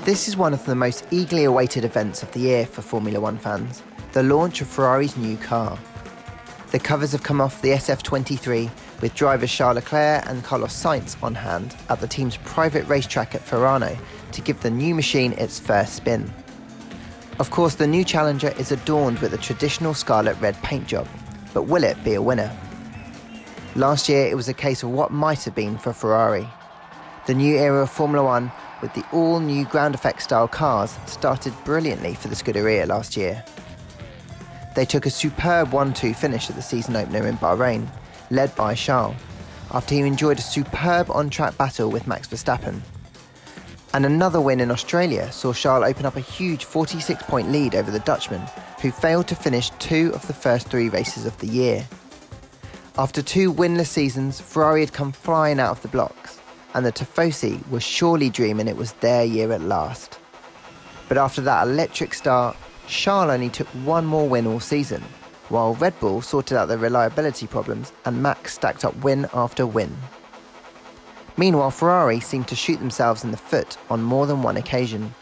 This is one of the most eagerly awaited events of the year for Formula One fans, the launch of Ferrari's new car. The covers have come off the SF23 with drivers Charles Leclerc and Carlos Sainz on hand at the team's private racetrack at Furano to give the new machine its first spin. Of course, the new Challenger is adorned with a traditional scarlet red paint job, but will it be a winner? Last year, it was a case of what might have been for Ferrari. The new era of Formula One, with the all-new ground effect style cars, started brilliantly for the Scuderia last year. They took a superb 1-2 finish at the season opener in Bahrain, led by Charles, after he enjoyed a superb on-track battle with Max Verstappen. And another win in Australia saw Charles open up a huge 46-point lead over the Dutchman, who failed to finish 2 of the first 3 races of the year. After 2 winless seasons, Ferrari had come flying out of the blocks, and the Tifosi were surely dreaming it was their year at last. But after that electric start, Charles only took 1 more win all season, while Red Bull sorted out their reliability problems and Max stacked up win after win. Meanwhile, Ferrari seemed to shoot themselves in the foot on more than one occasion.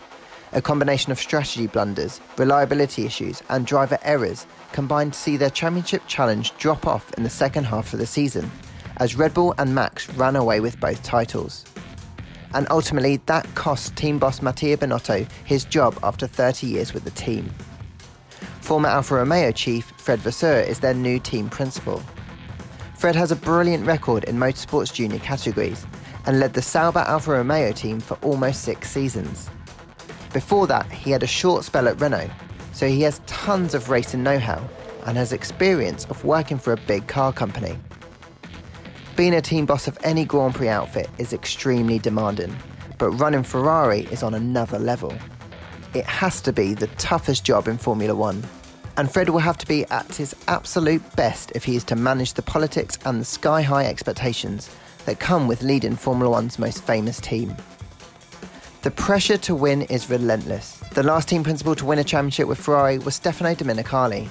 A combination of strategy blunders, reliability issues and driver errors combined to see their championship challenge drop off in the second half of the season, as Red Bull and Max ran away with both titles. And ultimately, that cost team boss Mattia Binotto his job after 30 years with the team. Former Alfa Romeo chief Fred Vasseur is their new team principal. Fred has a brilliant record in motorsports junior categories and led the Sauber Alfa Romeo team for almost 6 seasons. Before that, he had a short spell at Renault, so he has tons of racing know-how and has experience of working for a big car company. Being a team boss of any Grand Prix outfit is extremely demanding, but running Ferrari is on another level. It has to be the toughest job in Formula One, and Fred will have to be at his absolute best if he is to manage the politics and the sky-high expectations that come with leading Formula One's most famous team. The pressure to win is relentless. The last team principal to win a championship with Ferrari was Stefano Domenicali.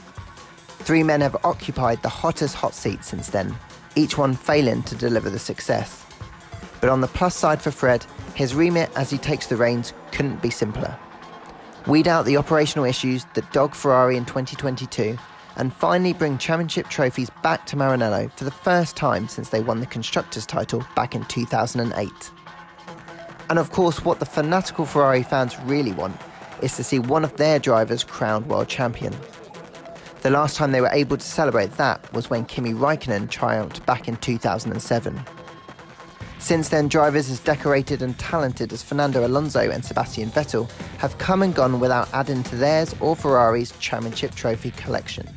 3 men have occupied the hottest hot seat since then, each one failing to deliver the success. But on the plus side for Fred, his remit as he takes the reins couldn't be simpler. Weed out the operational issues that dogged Ferrari in 2022 and finally bring championship trophies back to Maranello for the first time since they won the Constructors' title back in 2008. And of course, what the fanatical Ferrari fans really want is to see one of their drivers crowned world champion. The last time they were able to celebrate that was when Kimi Räikkönen triumphed back in 2007. Since then, drivers as decorated and talented as Fernando Alonso and Sebastian Vettel have come and gone without adding to theirs or Ferrari's championship trophy collection.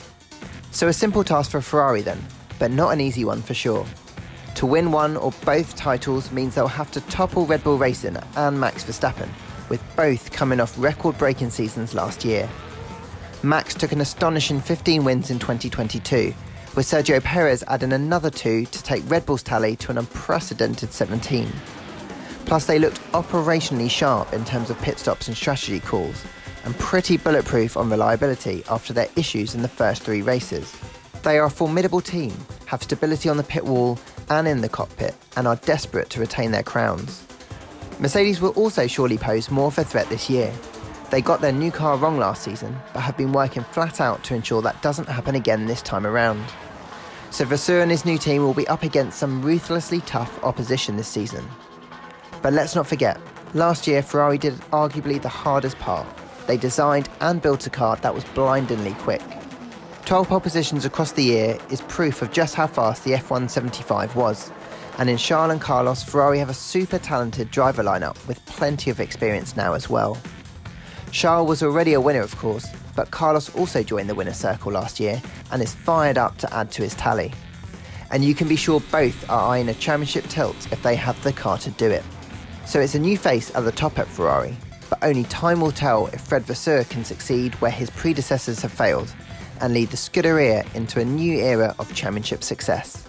So a simple task for Ferrari then, but not an easy one for sure. To win one or both titles means they'll have to topple Red Bull Racing and Max Verstappen, with both coming off record-breaking seasons last year. Max took an astonishing 15 wins in 2022, with Sergio Perez adding another 2 to take Red Bull's tally to an unprecedented 17. Plus, they looked operationally sharp in terms of pit stops and strategy calls, and pretty bulletproof on reliability after their issues in the first 3 races. They are a formidable team, have stability on the pit wall and in the cockpit, and are desperate to retain their crowns. Mercedes will also surely pose more of a threat this year. They got their new car wrong last season, but have been working flat out to ensure that doesn't happen again this time around. So Vasseur and his new team will be up against some ruthlessly tough opposition this season. But let's not forget, last year Ferrari did arguably the hardest part. They designed and built a car that was blindingly quick. 12 pole positions across the year is proof of just how fast the F175 was. And in Charles and Carlos, Ferrari have a super talented driver lineup with plenty of experience now as well. Charles was already a winner, of course, but Carlos also joined the winner's circle last year and is fired up to add to his tally. And you can be sure both are eyeing a championship tilt if they have the car to do it. So it's a new face at the top at Ferrari, but only time will tell if Fred Vasseur can succeed where his predecessors have failed and lead the Scuderia into a new era of championship success.